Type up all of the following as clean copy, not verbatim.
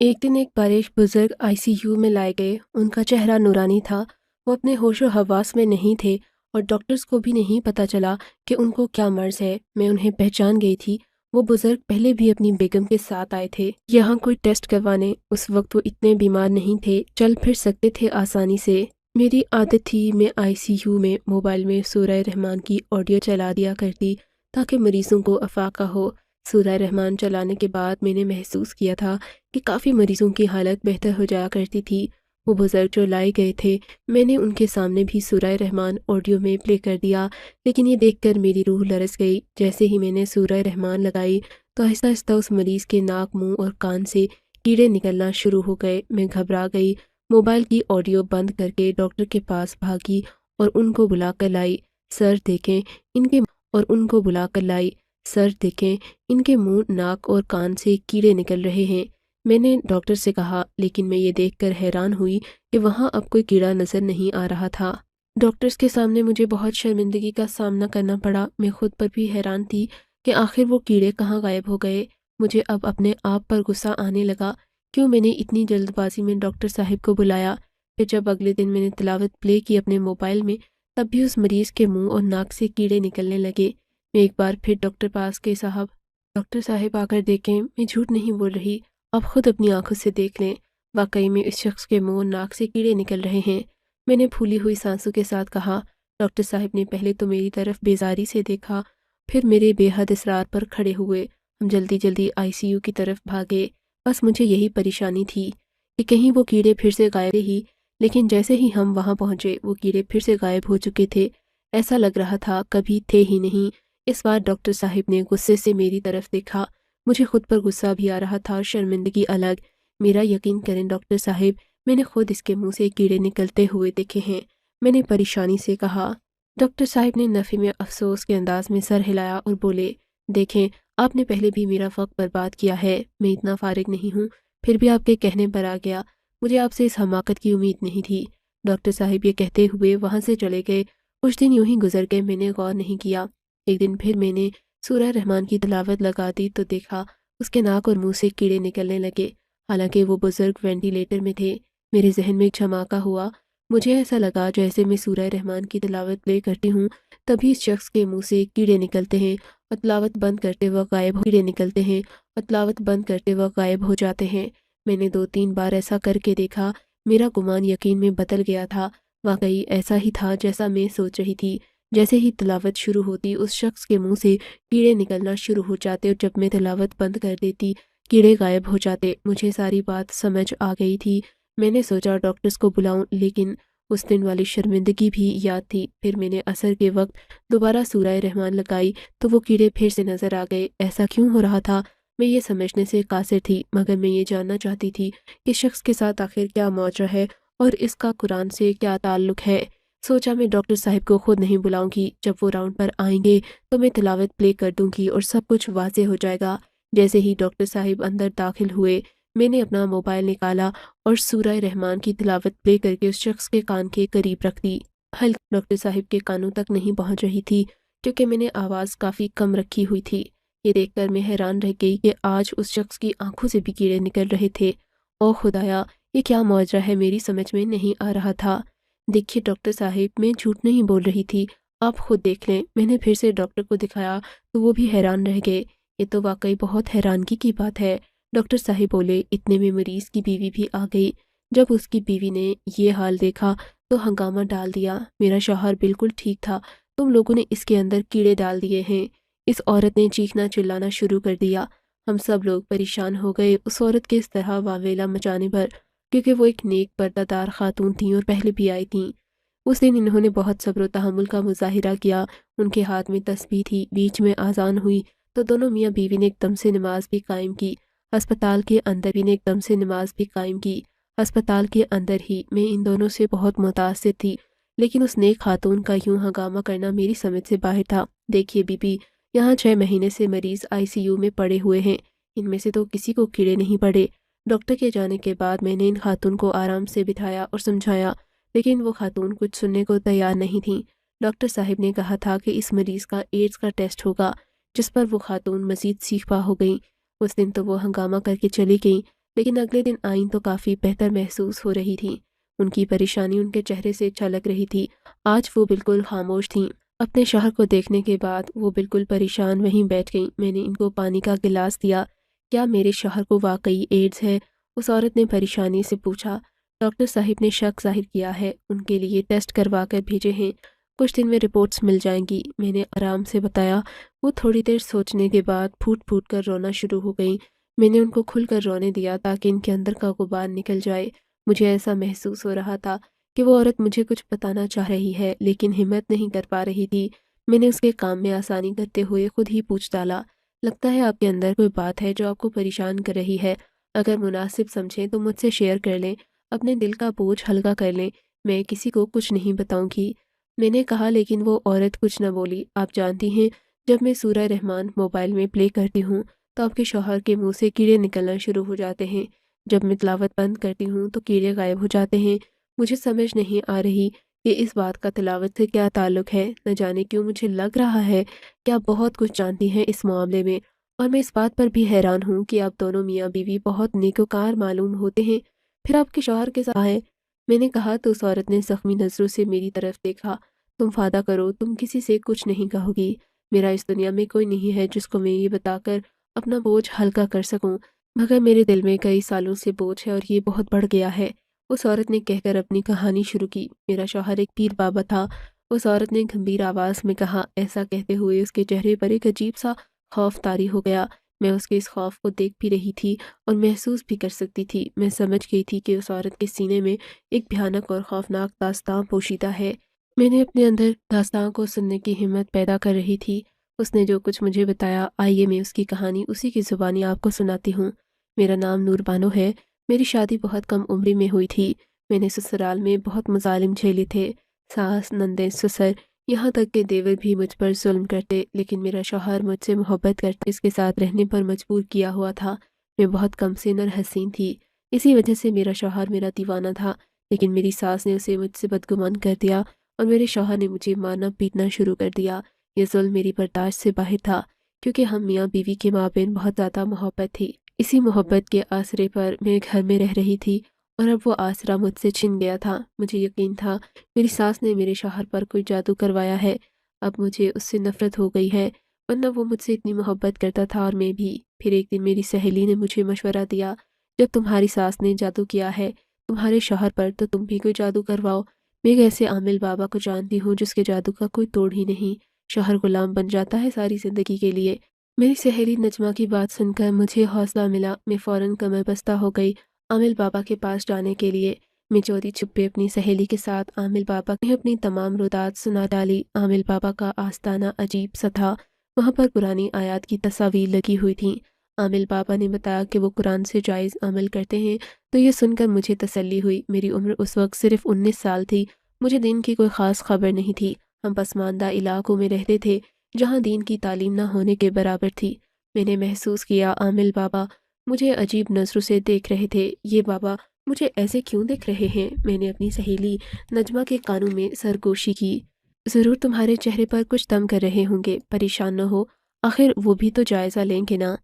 ایک دن ایک بالغ بزرگ ICU میں لائے گئے۔ ان کا چہرہ نورانی تھا، وہ اپنے ہوش و حواس میں نہیں تھے اور ڈاکٹرز کو بھی نہیں پتہ چلا کہ ان کو کیا مرض ہے۔ میں انہیں پہچان گئی تھی۔ وہ بزرگ پہلے بھی اپنی بیگم کے ساتھ آئے تھے یہاں کوئی ٹیسٹ کروانے۔ اس وقت وہ اتنے بیمار نہیں تھے، چل پھر سکتے تھے آسانی سے۔ میری عادت تھی میں ICU میں موبائل میں سورہ رحمان کی آڈیو چلا دیا کرتی تاکہ مریضوں کو افاقہ ہو۔ سورہ رحمان چلانے کے بعد میں نے محسوس کیا تھا کہ کافی مریضوں کی حالت بہتر ہو جایا کرتی تھی۔ وہ بزرگ جو لائے گئے تھے، میں نے ان کے سامنے بھی سورہ رحمان آڈیو میں پلے کر دیا، لیکن یہ دیکھ کر میری روح لرز گئی۔ جیسے ہی میں نے سورہ رحمان لگائی تو آہستہ آہستہ اس مریض کے ناک، منہ اور کان سے کیڑے نکلنا شروع ہو گئے۔ میں گھبرا گئی، موبائل کی آڈیو بند کر کے ڈاکٹر کے پاس بھاگی اور ان کو بلا کر لائی۔ سر دیکھیں ان کے منہ، ناک اور کان سے کیڑے نکل رہے ہیں۔ میں نے ڈاکٹر سے کہا، لیکن میں یہ دیکھ کر حیران ہوئی کہ وہاں اب کوئی کیڑا نظر نہیں آ رہا تھا۔ ڈاکٹرز کے سامنے مجھے بہت شرمندگی کا سامنا کرنا پڑا۔ میں خود پر بھی حیران تھی کہ آخر وہ کیڑے کہاں غائب ہو گئے۔ مجھے اب اپنے آپ پر غصہ آنے لگا، کیوں میں نے اتنی جلد بازی میں ڈاکٹر صاحب کو بلایا۔ پھر جب اگلے دن میں نے تلاوت پلے کی اپنے موبائل میں، تب بھی اس مریض کے منہ اور ناک سے کیڑے نکلنے لگے۔ میں ایک بار پھر ڈاکٹر پاس گئی، ڈاکٹر صاحب آ کر دیکھیں، میں جھوٹ نہیں بول رہی، آپ خود اپنی آنکھوں سے دیکھ لیں، واقعی میں اس شخص کے منہ اور ناک سے کیڑے نکل رہے ہیں۔ میں نے پھولی ہوئی سانسوں کے ساتھ کہا۔ ڈاکٹر صاحب نے پہلے تو میری طرف بیزاری سے دیکھا، پھر میرے بے حد اصرار پر کھڑے ہوئے۔ ہم جلدی جلدی ICU کی طرف بھاگے۔ بس مجھے یہی پریشانی تھی کہ کہیں وہ کیڑے پھر سے غائب ہی، لیکن جیسے ہی ہم وہاں پہنچے وہ کیڑے پھر سے غائب ہو چکے تھے۔ ایسا لگ رہا تھا کبھی تھے ہی نہیں۔ اس بار ڈاکٹر صاحب نے غصے سے میری طرف دیکھا۔ مجھے خود پر غصہ بھی آ رہا تھا اور شرمندگی الگ۔ میرا یقین کریں ڈاکٹر صاحب، میں نے خود اس کے منہ سے کیڑے نکلتے ہوئے دیکھے ہیں، میں نے پریشانی سے کہا۔ ڈاکٹر صاحب نے نفی میں افسوس کے انداز میں سر ہلایا اور بولے، دیکھیں، آپ نے پہلے بھی میرا وقت برباد کیا ہے، میں اتنا فارغ نہیں ہوں، پھر بھی آپ کے کہنے پر آ گیا، مجھے آپ سے اس حماقت کی امید نہیں تھی۔ ڈاکٹر صاحب یہ کہتے ہوئے وہاں سے چلے گئے۔ کچھ دن یوں ہی گزر گئے، میں نے غور نہیں کیا۔ ایک دن پھر میں نے سورہ رحمان کی تلاوت لگا دی تو دیکھا اس کے ناک اور منہ سے کیڑے نکلنے لگے، حالانکہ وہ بزرگ وینٹیلیٹر میں تھے۔ میرے ذہن میں ایک دھماکہ ہوا، مجھے ایسا لگا جیسے میں سورہ رحمان کی تلاوت پلے کرتی ہوں تبھی اس شخص کے منہ سے کیڑے نکلتے ہیں اور تلاوت بند کرتے وقت غائب ہو جاتے ہیں۔ میں نے 2-3 بار ایسا کر کے دیکھا، میرا گمان یقین میں بدل گیا تھا۔ واقعی ایسا ہی تھا جیسا میں سوچ رہی تھی۔ جیسے ہی تلاوت شروع ہوتی اس شخص کے منہ سے کیڑے نکلنا شروع ہو جاتے اور جب میں تلاوت بند کر دیتی کیڑے غائب ہو جاتے۔ مجھے ساری بات سمجھ آ گئی تھی۔ میں نے سوچا ڈاکٹرز کو بلاؤں، لیکن اس دن والی شرمندگی بھی یاد تھی۔ پھر میں نے عصر کے وقت دوبارہ سورہ رحمان لگائی تو وہ کیڑے پھر سے نظر آ گئے۔ ایسا کیوں ہو رہا تھا میں یہ سمجھنے سے قاصر تھی، مگر میں یہ جاننا چاہتی تھی کہ شخص کے ساتھ آخر کیا ماجرا ہے اور اس کا قرآن سے کیا تعلق ہے۔ سوچا میں ڈاکٹر صاحب کو خود نہیں بلاؤں گی، جب وہ راؤنڈ پر آئیں گے تو میں تلاوت پلے کر دوں گی اور سب کچھ واضح ہو جائے گا۔ جیسے ہی ڈاکٹر صاحب اندر داخل ہوئے، میں نے اپنا موبائل نکالا اور سورہ رحمان کی تلاوت پلے کر کے اس شخص کے کان کے قریب رکھ دی۔ ہلکی ڈاکٹر صاحب کے کانوں تک نہیں پہنچ رہی تھی کیونکہ میں نے آواز کافی کم رکھی ہوئی تھی۔ یہ دیکھ کر میں حیران رہ گئی کہ آج اس شخص کی آنکھوں سے بھی کیڑے نکل رہے تھے۔ او خدایا، یہ کیا معجزہ ہے، میری سمجھ میں نہیں آ رہا تھا۔ دیکھیے ڈاکٹر صاحب، میں جھوٹ نہیں بول رہی تھی، آپ خود دیکھ لیں۔ میں نے پھر سے ڈاکٹر کو دکھایا تو وہ بھی حیران رہ گئے۔ یہ تو واقعی بہت حیرانگی کی بات ہے، ڈاکٹر صاحب بولے۔ اتنے میں مریض کی بیوی بھی آ گئی۔ جب اس کی بیوی نے یہ حال دیکھا تو ہنگامہ ڈال دیا، میرا شوہر بالکل ٹھیک تھا، تم لوگوں نے اس کے اندر کیڑے ڈال دیے ہیں۔ اس عورت نے چیخنا چلانا شروع کر دیا۔ ہم سب لوگ پریشان ہو گئے اس عورت کے اس طرح واویلا مچانے پر، کیونکہ وہ ایک نیک پردہ دار خاتون تھیں اور پہلے بھی آئی تھیں۔ اس دن انہوں نے بہت صبر و تحمل کا مظاہرہ کیا۔ ان کے ہاتھ میں تسبیح تھی، بیچ میں اذان ہوئی تو دونوں میاں بیوی نے ایک دم سے نماز بھی قائم کی۔ ہسپتال کے اندر ہی میں ان دونوں سے بہت متاثر تھی، لیکن اس نیک خاتون کا یوں ہنگامہ کرنا میری سمجھ سے باہر تھا۔ دیکھیے بی بی، یہاں 6 مہینے سے مریض ICU میں پڑے ہوئے ہیں، ان میں سے تو کسی کو کیڑے نہیں پڑے۔ ڈاکٹر کے جانے کے بعد میں نے ان خاتون کو آرام سے بٹھایا اور سمجھایا، لیکن وہ خاتون کچھ سننے کو تیار نہیں تھیں۔ ڈاکٹر صاحب نے کہا تھا کہ اس مریض کا ایڈز کا ٹیسٹ ہوگا، جس پر وہ خاتون مزید سیخ پا ہو گئیں۔ اس دن تو وہ ہنگامہ کر کے چلی گئیں، لیکن اگلے دن آئیں تو کافی بہتر محسوس ہو رہی تھیں۔ ان کی پریشانی ان کے چہرے سے چھلک رہی تھی۔ آج وہ بالکل خاموش تھیں۔ اپنے شوہر کو دیکھنے کے بعد وہ بالکل پریشان وہیں بیٹھ گئیں۔ میں نے ان کو پانی کا گلاس دیا۔ کیا میرے شوہر کو واقعی ایڈز ہے؟ اس عورت نے پریشانی سے پوچھا۔ ڈاکٹر صاحب نے شک ظاہر کیا ہے، ان کے لیے ٹیسٹ کروا کر بھیجے ہیں، کچھ دن میں رپورٹس مل جائیں گی، میں نے آرام سے بتایا۔ وہ تھوڑی دیر سوچنے کے بعد پھوٹ پھوٹ کر رونا شروع ہو گئیں۔ میں نے ان کو کھل کر رونے دیا تاکہ ان کے اندر کا غبار نکل جائے۔ مجھے ایسا محسوس ہو رہا تھا کہ وہ عورت مجھے کچھ بتانا چاہ رہی ہے لیکن ہمت نہیں کر پا رہی تھی۔ میں نے اس کے کام میں آسانی کرتے ہوئے خود ہی پوچھ ڈالا، لگتا ہے آپ کے اندر کوئی بات ہے جو آپ کو پریشان کر رہی ہے، اگر مناسب سمجھیں تو مجھ سے شیئر کر لیں، اپنے دل کا بوجھ ہلکا کر لیں، میں کسی کو کچھ نہیں بتاؤں گی۔ میں نے کہا لیکن وہ عورت کچھ نہ بولی۔ آپ جانتی ہیں جب میں سورہ رحمان موبائل میں پلے کرتی ہوں تو آپ کے شوہر کے منہ سے کیڑے نکلنا شروع ہو جاتے ہیں، جب میں تلاوت بند کرتی ہوں تو کیڑے غائب ہو جاتے ہیں۔ مجھے سمجھ نہیں آ رہی کہ اس بات کا تلاوت سے کیا تعلق ہے، نہ جانے کیوں مجھے لگ رہا ہے کہ آپ بہت کچھ جانتی ہیں اس معاملے میں، اور میں اس بات پر بھی حیران ہوں کہ آپ دونوں میاں بیوی بہت نیکوکار معلوم ہوتے ہیں، پھر آپ کے شوہر کے ساتھ ہے۔ میں نے کہا تو اس عورت نے زخمی نظروں سے میری طرف دیکھا۔ تم وعدہ کرو تم کسی سے کچھ نہیں کہو گی، میرا اس دنیا میں کوئی نہیں ہے جس کو میں یہ بتا کر اپنا بوجھ ہلکا کر سکوں، مگر میرے دل میں کئی سالوں سے بوجھ ہے اور یہ بہت بڑھ گیا ہے۔ اس عورت نے کہہ کر اپنی کہانی شروع کی۔ میرا شوہر ایک پیر بابا تھا، اس عورت نے گھمبیر آواز میں کہا۔ ایسا کہتے ہوئے اس کے چہرے پر ایک عجیب سا خوف طاری ہو گیا۔ میں اس کے اس خوف کو دیکھ بھی رہی تھی اور محسوس بھی کر سکتی تھی۔ میں سمجھ گئی تھی کہ اس عورت کے سینے میں ایک بھیانک اور خوفناک داستان پوشیدہ ہے۔ میں نے اپنے اندر داستان کو سننے کی ہمت پیدا کر رہی تھی۔ اس نے جو کچھ مجھے بتایا، آئیے میں اس کی کہانی اسی کی زبانی آپ کو سناتی ہوں۔ میرا نام نور بانو ہے، میری شادی بہت کم عمری میں ہوئی تھی۔ میں نے سسرال میں بہت مظالم جھیلے تھے، ساس، نندیں، سسر، یہاں تک کہ دیور بھی مجھ پر ظلم کرتے، لیکن میرا شوہر مجھ سے محبت کرتے اس کے ساتھ رہنے پر مجبور کیا ہوا تھا۔ میں بہت کم سن اور حسین تھی، اسی وجہ سے میرا شوہر میرا دیوانہ تھا، لیکن میری ساس نے اسے مجھ سے بدگمان کر دیا اور میرے شوہر نے مجھے مارنا پیٹنا شروع کر دیا۔ یہ ظلم میری برداشت سے باہر تھا، کیونکہ ہم میاں بیوی کے مابین بہت زیادہ محبت تھی۔ اسی محبت کے آسرے پر میں گھر میں رہ رہی تھی اور اب وہ آسرا مجھ سے چھن گیا تھا۔ مجھے یقین تھا میری ساس نے میرے شوہر پر کوئی جادو کروایا ہے، اب مجھے اس سے نفرت ہو گئی ہے، ورنہ وہ مجھ سے اتنی محبت کرتا تھا اور میں بھی۔ پھر ایک دن میری سہیلی نے مجھے مشورہ دیا، جب تمہاری ساس نے جادو کیا ہے تمہارے شوہر پر تو تم بھی کوئی جادو کرواؤ۔ میں ایک ایسے عامل بابا کو جانتی ہوں جس کے جادو کا کوئی توڑ ہی نہیں، شوہر غلام بن جاتا ہے ساری زندگی کے لیے۔ میری سہیلی نجمہ کی بات سن کر مجھے حوصلہ ملا، میں فوراً کمر بستہ ہو گئی عامل بابا کے پاس جانے کے لیے۔ میں چوری چھپے اپنی سہیلی کے ساتھ عامل بابا نے اپنی تمام رودات سنا ڈالی۔ عامل بابا کا آستانہ عجیب سا تھا، وہاں پر قرآنی آیات کی تصاویر لگی ہوئی تھیں۔ عامل بابا نے بتایا کہ وہ قرآن سے جائز عمل کرتے ہیں، تو یہ سن کر مجھے تسلی ہوئی۔ میری عمر اس وقت صرف 19 سال تھی، مجھے دین کی کوئی خاص خبر نہیں تھی۔ ہم پسماندہ علاقوں میں رہتے تھے جہاں دین کی تعلیم نہ ہونے کے برابر تھی۔ میں نے محسوس کیا عامل بابا مجھے عجیب نظروں سے دیکھ رہے تھے۔ یہ بابا مجھے ایسے کیوں دیکھ رہے ہیں؟ میں نے اپنی سہیلی نجمہ کے کانوں میں سرگوشی کی۔ ضرور تمہارے چہرے پر کچھ دم کر رہے ہوں گے، پریشان نہ ہو، آخر وہ بھی تو جائزہ لیں گے نا۔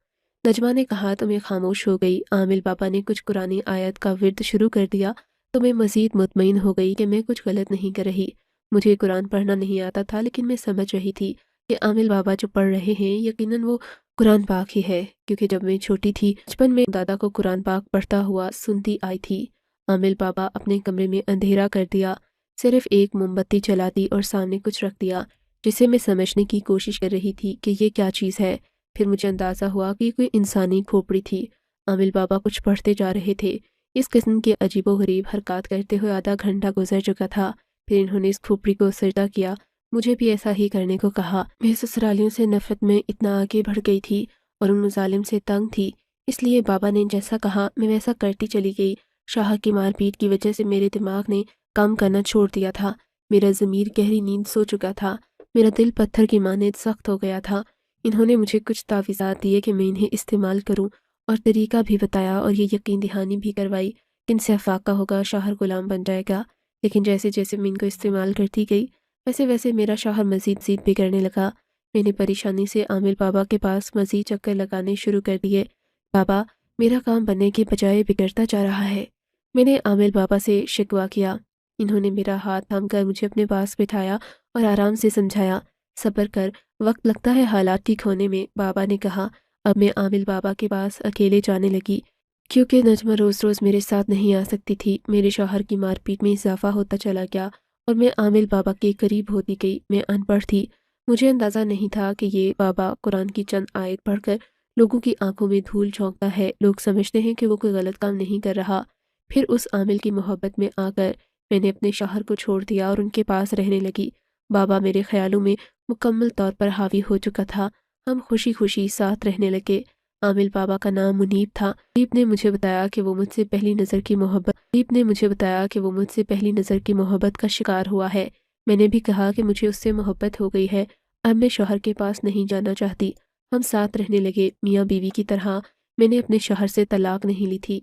نجمہ نے کہا تو میں خاموش ہو گئی۔ عامل بابا نے کچھ قرآنی آیت کا ورد شروع کر دیا تو میں مزید مطمئن ہو گئی کہ میں کچھ غلط نہیں کر رہی۔ مجھے قرآن پڑھنا نہیں آتا تھا لیکن میں سمجھ رہی تھی کہ عامل بابا جو پڑھ رہے ہیں یقیناً وہ قرآن پاک ہی ہے، کیونکہ جب میں چھوٹی تھی بچپن میں دادا کو قرآن پاک پڑھتا ہوا سنتی آئی تھی۔ عامل بابا اپنے کمرے میں اندھیرا کر دیا، صرف ایک موم بتی جلا دی اور سامنے کچھ رکھ دیا جسے میں سمجھنے کی کوشش کر رہی تھی کہ یہ کیا چیز ہے۔ پھر مجھے اندازہ ہوا کہ کوئی انسانی کھوپڑی تھی۔ عامل بابا کچھ پڑھتے جا رہے تھے، اس قسم کے عجیب و غریب حرکات کرتے ہوئے آدھا گھنٹہ گزر چکا تھا۔ پھر انہوں نے اس کھوپڑی کو سجدہ کیا، مجھے بھی ایسا ہی کرنے کو کہا۔ میں سسرالیوں سے نفرت میں اتنا آگے بڑھ گئی تھی اور ان مظالم سے تنگ تھی، اس لیے بابا نے جیسا کہا میں ویسا کرتی چلی گئی۔ شوہر کی مار پیٹ کی وجہ سے میرے دماغ نے کام کرنا چھوڑ دیا تھا، میرا ضمیر گہری نیند سو چکا تھا، میرا دل پتھر کی مانند سخت ہو گیا تھا۔ انہوں نے مجھے کچھ تعویذات دیے کہ میں انہیں استعمال کروں اور طریقہ بھی بتایا اور یہ یقین دہانی بھی کروائی کہ ان سے افاقہ ہوگا، شوہر غلام بن جائے گا۔ لیکن جیسے جیسے میں ان کو استعمال کرتی گئی ویسے ویسے میرا شوہر مزید بگڑنے لگا۔ میں نے پریشانی سے عامل بابا کے پاس مزید چکر لگانے شروع کر دیے۔ بابا میرا کام بننے کے بجائے بگڑتا جا رہا ہے۔ میں نے عامل بابا سے شکوہ کیا۔ انہوں نے میرا ہاتھ تھام کر مجھے اپنے پاس بٹھایا اور آرام سے سمجھایا، صبر کر، وقت لگتا ہے حالات ٹھیک ہونے میں۔ بابا نے کہا۔ اب میں عامل بابا کے پاس اکیلے جانے لگی، کیونکہ نجمہ روز روز میرے ساتھ نہیں آ سکتی تھی۔ میرے شوہر کی مار پیٹ میں اضافہ ہوتا چلا گیا اور میں عامل بابا کے قریب ہوتی گئی۔ میں ان پڑھ تھی، مجھے اندازہ نہیں تھا کہ یہ بابا قرآن کی چند آیت پڑھ کر لوگوں کی آنکھوں میں دھول جھونکتا ہے۔ لوگ سمجھتے ہیں کہ وہ کوئی غلط کام نہیں کر رہا۔ پھر اس عامل کی محبت میں آ کر میں نے اپنے شوہر کو چھوڑ دیا اور ان کے پاس رہنے لگی۔ بابا میرے خیالوں میں مکمل طور پر حاوی ہو چکا تھا۔ ہم خوشی خوشی ساتھ رہنے لگے۔ عامل بابا کا نام منیب تھا۔ منیب نے مجھے بتایا کہ وہ مجھ سے پہلی نظر کی محبت کا شکار ہوا ہے۔ میں نے بھی کہا کہ مجھے اس سے محبت ہو گئی ہے، اب میں شوہر کے پاس نہیں جانا چاہتی۔ ہم ساتھ رہنے لگے، میاں بیوی کی طرح۔ میں نے اپنے شوہر سے طلاق نہیں لی تھی۔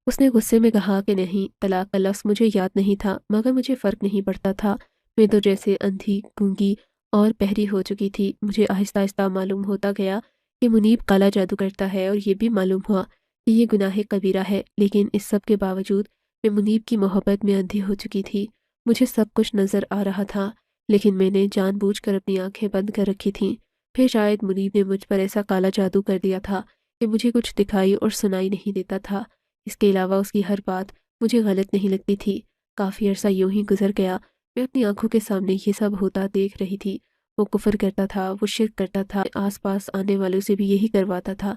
اس نے غصے میں کہا کہ نہیں، طلاق کا لفظ مجھے یاد نہیں تھا، مگر مجھے فرق نہیں پڑتا تھا۔ میں تو جیسے اندھی، گونگی اور بہری ہو چکی تھی۔ مجھے آہستہ آہستہ معلوم ہوتا گیا کہ منیب کالا جادو کرتا ہے، اور یہ بھی معلوم ہوا کہ یہ گناہ کبیرہ ہے، لیکن اس سب کے باوجود میں منیب کی محبت میں اندھی ہو چکی تھی۔ مجھے سب کچھ نظر آ رہا تھا، لیکن میں نے جان بوجھ کر اپنی آنکھیں بند کر رکھی تھیں۔ پھر شاید منیب نے مجھ پر ایسا کالا جادو کر دیا تھا کہ مجھے کچھ دکھائی اور سنائی نہیں دیتا تھا۔ اس کے علاوہ اس کی ہر بات مجھے غلط نہیں لگتی تھی۔ کافی عرصہ یوں ہی گزر گیا۔ میں اپنی آنکھوں کے سامنے یہ سب ہوتا دیکھ رہی تھی۔ وہ کفر کرتا تھا، وہ شرک کرتا تھا، آس پاس آنے والوں سے بھی یہی کرواتا تھا۔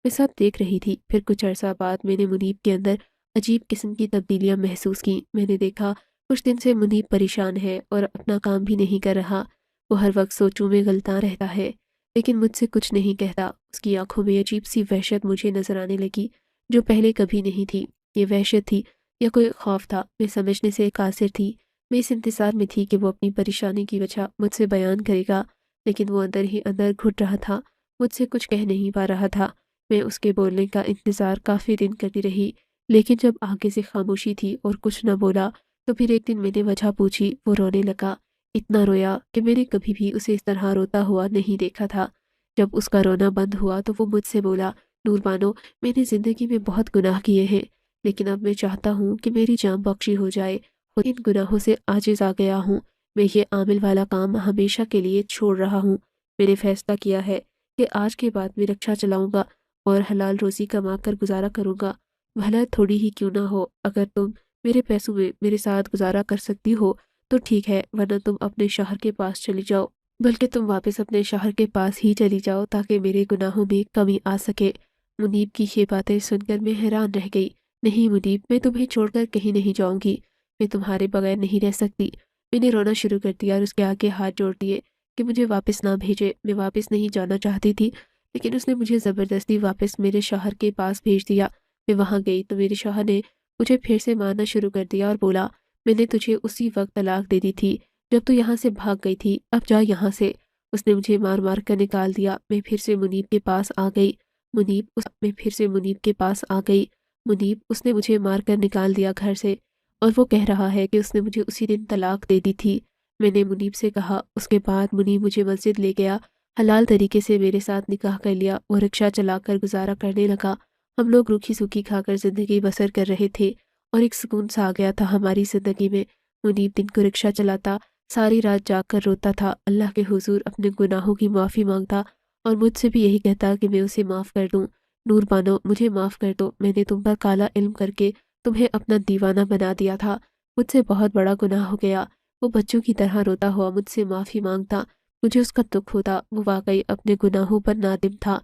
میں سب دیکھ رہی تھی۔ پھر کچھ عرصہ بعد میں نے منیب کے اندر عجیب قسم کی تبدیلیاں محسوس کیں۔ میں نے دیکھا کچھ دن سے منیب پریشان ہے اور اپنا کام بھی نہیں کر رہا۔ وہ ہر وقت سوچوں میں غلطاں رہتا ہے، لیکن مجھ سے کچھ نہیں کہتا۔ اس کی آنکھوں میں عجیب سی وحشت مجھے نظر آنے لگی، جو پہلے کبھی نہیں تھی۔ یہ وحشت تھی یا کوئی خوف تھا، میں سمجھنے سے قاصر تھی۔ میں اس انتظار میں تھی کہ وہ اپنی پریشانی کی وجہ مجھ سے بیان کرے گا، لیکن وہ اندر ہی اندر گھٹ رہا تھا، مجھ سے کچھ کہہ نہیں پا رہا تھا۔ میں اس کے بولنے کا انتظار کافی دن کرتی رہی، لیکن جب آگے سے خاموشی تھی اور کچھ نہ بولا، تو پھر ایک دن میں نے وجہ پوچھی۔ وہ رونے لگا، اتنا رویا کہ میں نے کبھی بھی اسے اس طرح روتا ہوا نہیں دیکھا تھا۔ جب اس کا رونا بند ہوا تو وہ مجھ سے بولا، نور بانو، میں نے زندگی میں بہت گناہ کیے ہیں، لیکن اب میں چاہتا ہوں کہ میری جان بخشی ہو جائے۔ خود ان گناہوں سے عاجز آ گیا ہوں۔ میں یہ عامل والا کام ہمیشہ کے لیے چھوڑ رہا ہوں۔ میں نے فیصلہ کیا ہے کہ آج کے بعد میں رکشہ چلاؤں گا اور حلال روزی کما کر گزارا کروں گا، بھلا تھوڑی ہی کیوں نہ ہو۔ اگر تم میرے پیسوں میں میرے ساتھ گزارا کر سکتی ہو تو ٹھیک ہے، ورنہ تم اپنے شوہر کے پاس چلی جاؤ، بلکہ تم واپس اپنے شوہر کے پاس ہی چلی جاؤ تاکہ میرے گناہوں میں کمی آ سکے۔ منیب کی یہ باتیں سن کر میں حیران رہ گئی۔ نہیں منیب، میں تمہیں چھوڑ کر کہیں نہیں جاؤں گی، میں تمہارے بغیر نہیں رہ سکتی۔ میں نے رونا شروع کر دیا اور اس کے آگے ہاتھ جوڑ دیے کہ مجھے واپس نہ بھیجے۔ میں واپس نہیں جانا چاہتی تھی، لیکن اس نے مجھے زبردستی واپس میرے شوہر کے پاس بھیج دیا۔ میں وہاں گئی تو میرے شوہر نے مجھے پھر سے مارنا شروع کر دیا اور بولا، میں نے تجھے اسی وقت طلاق دے دی تھی جب تو یہاں سے بھاگ گئی تھی، اب جا یہاں سے۔ اس نے مجھے مار مار کر نکال دیا۔ میں پھر سے منیب کے پاس آ گئی۔ منیب، اس نے مجھے مار کر نکال دیا گھر سے، اور وہ کہہ رہا ہے کہ اس نے مجھے اسی دن طلاق دے دی تھی۔ میں نے منیب سے کہا۔ اس کے بعد منیب مجھے مسجد لے گیا، حلال طریقے سے میرے ساتھ نکاح کر لیا۔ وہ رکشہ چلا کر گزارا کرنے لگا۔ ہم لوگ روکھی سوکھی کھا کر زندگی بسر کر رہے تھے، اور ایک سکون سا آ گیا تھا ہماری زندگی میں۔ منیب دن کو رکشہ چلاتا، ساری رات جاگ کر روتا تھا، اللہ کے حضور اپنے گناہوں کی معافی مانگتا، اور مجھ سے بھی یہی کہتا کہ میں اسے معاف کر دوں۔ نور بانو، مجھے معاف کر دو، میں نے تم پر کالا علم کر کے تمہیں اپنا دیوانہ بنا دیا تھا، مجھ سے بہت بڑا گناہ ہو گیا۔ وہ بچوں کی طرح روتا ہوا مجھ سے معافی مانگتا، مجھے اس کا دکھ ہوتا، وہ واقعی اپنے گناہوں پر نادم تھا۔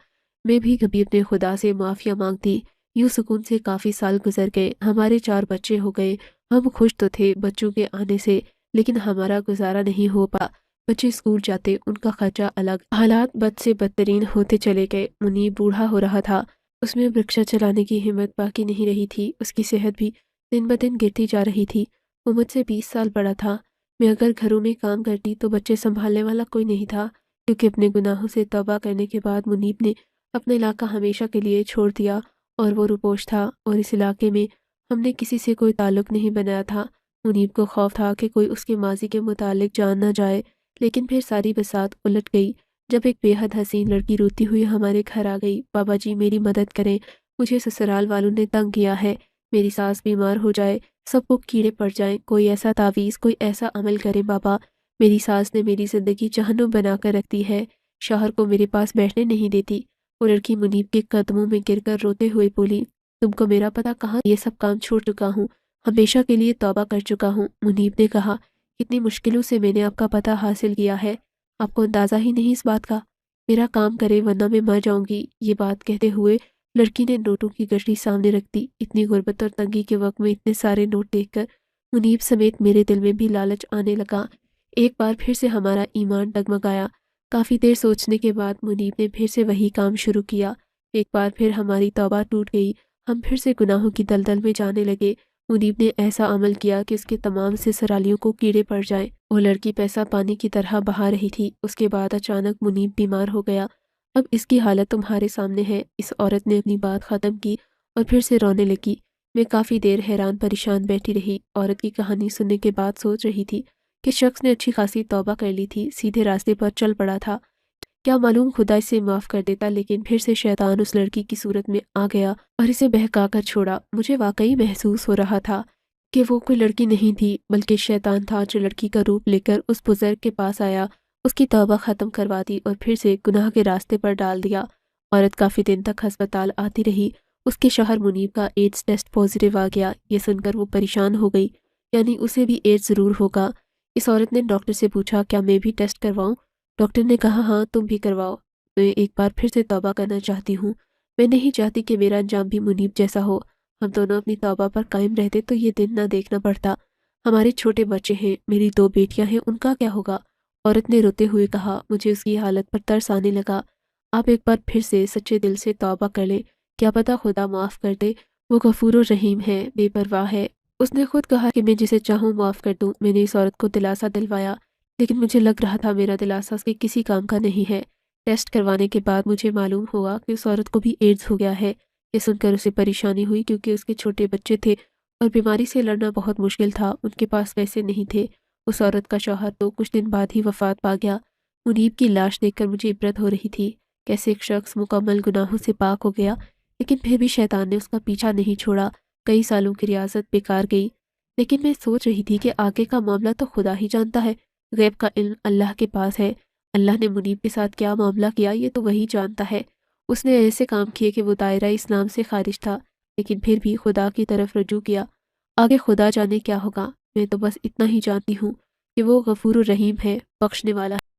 میں بھی کبھی اپنے خدا سے معافیا مانگتی۔ یوں سکون سے کافی سال گزر گئے، ہمارے 4 بچے ہو گئے۔ ہم خوش تو تھے بچوں کے آنے سے، لیکن ہمارا گزارا نہیں ہو پا۔ بچے اسکول جاتے، ان کا خرچہ الگ، حالات بد سے بدترین ہوتے چلے گئے۔ منیب بوڑھا ہو رہا تھا، اس میں رکشہ چلانے کی ہمت باقی نہیں رہی تھی، اس کی صحت بھی دن بدن گرتی جا رہی تھی۔ وہ مجھ سے 20 سال بڑا تھا۔ میں اگر گھروں میں کام کرتی تو بچے سنبھالنے والا کوئی نہیں تھا، کیونکہ اپنے گناہوں سے توبہ کرنے کے بعد منیب نے اپنا علاقہ ہمیشہ کے لیے چھوڑ دیا، اور وہ روپوش تھا، اور اس علاقے میں ہم نے کسی سے کوئی تعلق نہیں بنایا تھا۔ منیب کو خوف تھا کہ کوئی اس کے ماضی کے متعلق جان نہ جائے، لیکن پھر ساری بساط الٹ گئی جب ایک بے حد حسین لڑکی روتی ہوئی ہمارے گھر آ گئی۔ بابا جی میری مدد کریں، مجھے سسرال والوں نے تنگ کیا ہے، میری ساس بیمار ہو جائے، سب کو کیڑے پڑ جائیں، کوئی ایسا تعویذ، کوئی ایسا عمل کرے بابا۔ میری ساس نے میری زندگی جہنم بنا کر رکھ دی ہے، شوہر کو میرے پاس بیٹھنے نہیں دیتی۔ وہ لڑکی منیب کے قدموں میں گر کر روتے ہوئے بولی، تم کو میرا پتہ کہاں، یہ سب کام چھوڑ چکا ہوں، ہمیشہ کے لیے توبہ کر چکا ہوں۔ منیب نے کہا، کتنی مشکلوں سے میں نے آپ کا پتہ حاصل کیا ہے، آپ کو اندازہ ہی نہیں اس بات کا، میرا کام کرے ورنہ میں مر جاؤں گی۔ یہ بات کہتے ہوئے لڑکی نے نوٹوں کی گٹری سامنے رکھ دی۔ اتنی غربت اور تنگی کے وقت میں اتنے سارے نوٹ دیکھ کر منیب سمیت میرے دل میں بھی لالچ آنے لگا۔ ایک بار پھر سے ہمارا ایمان ڈگمگایا۔ کافی دیر سوچنے کے بعد منیب نے پھر سے وہی کام شروع کیا۔ ایک بار پھر ہماری توبہ ٹوٹ گئی، ہم پھر سے گناہوں کی دلدل میں جانے لگے۔ منیب نے ایسا عمل کیا کہ اس کے تمام سسرالیوں کو کیڑے پڑ جائیں۔ وہ لڑکی پیسہ پانی کی طرح بہا رہی تھی۔ اس کے بعد اچانک منیب بیمار ہو گیا۔ اب اس کی حالت تمہارے سامنے ہے۔ اس عورت نے اپنی بات ختم کی اور پھر سے رونے لگی۔ میں کافی دیر حیران پریشان بیٹھی رہی۔ عورت کی کہانی سننے کے بعد سوچ رہی تھی کہ شخص نے اچھی خاصی توبہ کر لی تھی، سیدھے راستے پر چل پڑا تھا، کیا معلوم خدا اسے معاف کر دیتا، لیکن پھر سے شیطان اس لڑکی کی صورت میں آ گیا اور اسے بہکا کر چھوڑا۔ مجھے واقعی محسوس ہو رہا تھا کہ وہ کوئی لڑکی نہیں تھی بلکہ شیطان تھا، جو لڑکی کا روپ لے کر اس بزرگ کے پاس آیا، اس کی توبہ ختم کروا دی اور پھر سے گناہ کے راستے پر ڈال دیا۔ عورت کافی دن تک ہسپتال آتی رہی۔ اس کے شوہر منیب کا ایڈز ٹیسٹ پازیٹیو آ گیا۔ یہ سن کر وہ پریشان ہو گئی، یعنی اسے بھی ایڈز ضرور ہوگا۔ اس عورت نے ڈاکٹر سے پوچھا، کیا میں بھی ٹیسٹ کرواؤں؟ ڈاکٹر نے کہا، ہاں تم بھی کرواؤ۔ میں ایک بار پھر سے توبہ کرنا چاہتی ہوں۔ میں نہیں چاہتی کہ میرا انجام بھی منیب جیسا ہو۔ ہم دونوں اپنی توبہ پر قائم رہتے تو یہ دن نہ دیکھنا پڑتا۔ ہمارے چھوٹے بچے ہیں، میری 2 بیٹیاں ہیں، ان کا کیا ہوگا؟ عورت نے روتے ہوئے کہا، مجھے اس کی حالت پر ترس آنے لگا۔ آپ ایک بار پھر سے سچے دل سے توبہ کر لیں، کیا پتہ خدا معاف کر دے۔ وہ غفور و رحیم ہے، بے پرواہ ہے۔ اس نے خود کہا کہ میں جسے چاہوں معاف کر دوں۔ میں نے اس عورت کو دلاسا دلوایا، لیکن مجھے لگ رہا تھا میرا دلاسا اس کے کسی کام کا نہیں ہے۔ ٹیسٹ کروانے کے بعد مجھے معلوم ہوا کہ اس عورت کو بھی ایڈز ہو گیا ہے۔ یہ سن کر اسے پریشانی ہوئی، کیونکہ اس کے چھوٹے بچے تھے اور بیماری سے لڑنا بہت مشکل تھا۔ ان کے پاس پیسے نہیں تھے۔ اس عورت کا شوہر تو کچھ دن بعد ہی وفات پا گیا۔ منیب کی لاش دیکھ کر مجھے عبرت ہو رہی تھی، کیسے ایک شخص مکمل گناہوں سے پاک ہو گیا، لیکن پھر بھی شیطان نے اس کا پیچھا نہیں چھوڑا۔ کئی سالوں کی ریاضت بیکار گئی۔ لیکن میں سوچ رہی تھی کہ آگے کا معاملہ تو خدا ہی جانتا ہے، غیب کا علم اللہ کے پاس ہے۔ اللہ نے منیب کے ساتھ کیا معاملہ کیا یہ تو وہی جانتا ہے۔ اس نے ایسے کام کیے کہ وہ دائرہ اسلام سے خارج تھا، لیکن پھر بھی خدا کی طرف رجوع کیا۔ آگے خدا جانے کیا ہوگا۔ میں تو بس اتنا ہی جانتی ہوں کہ وہ غفور الرحیم ہے، بخشنے والا ہے۔